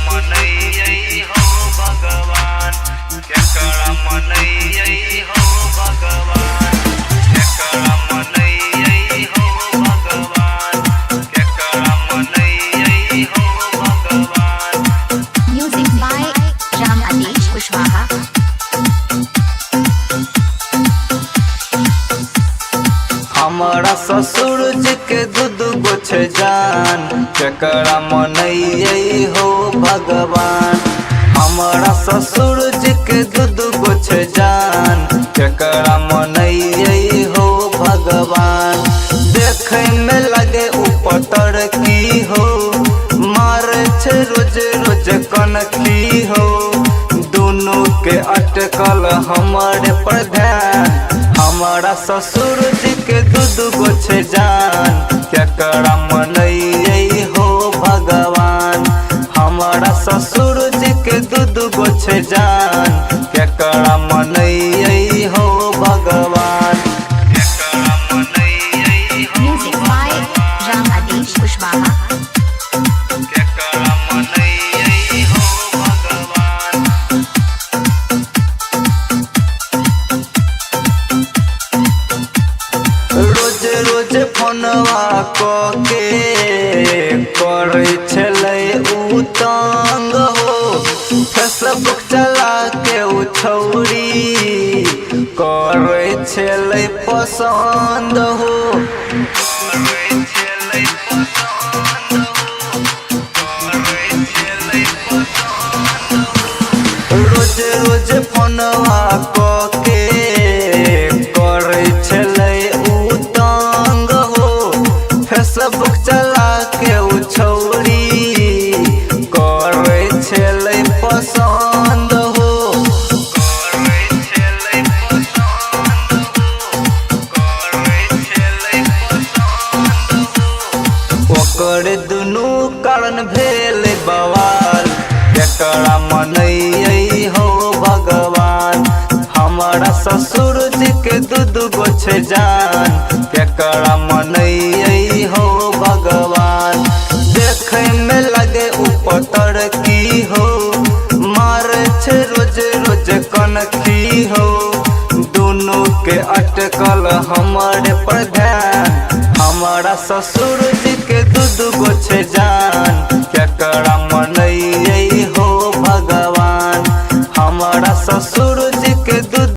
मनई हो भगवान, केकरा मनई हो भगवान, केकरा मनई हो भगवान, केकरा मनई हो भगवान। Music by Ram Adesh Kushwaha. हमारा ससुर जी के दूध गोछ जान, केकरा मनई हो भगवान। हमारा ससुर जी के दूध गोछ जान, केकरा मनई हो भगवान। देखे में लगे ऊपर की हो, मारे छे रोज रोज कनखी हो। दोनों के अटकल हमारे पर ध्यान, हमारा ससुर जी के दूध गोछ जान, केकरा मनई हो भगवान। हमारा ससुर जी के दूध गोछ जान, केकरा मनई हो भगवान, केकरा मनई हो Music by Ram Adesh Kushwaha. केकरा मनई हो भगवान। रोज रोज फोनवा के करे छलै उ तंग हो। फेसबुक चला के उ छौरी करे छलै पसंद हो, करे छलै पसंद हो, करे छलै पसंद हो। रोज रोज फोनवा के करे छलै उ तंग हो। फेसबुक चला के उ छौरी करे छलै पसंद हो, करे छलै पसंद हो, करे छलै पसंद हो। ओकर दुनू कारण भेल बवाल, केकरा मनई हो भगवान। हमारा ससुर जी के दूध गोछ जान, केकरा मनई हो भगवान। देखे में लगे ऊपर की हो, मारे छे रोज रोज कनखी हो। दोनों के अटकल हमारे पर ध्यान, हमारा ससुर जी के दूध गोछ जान,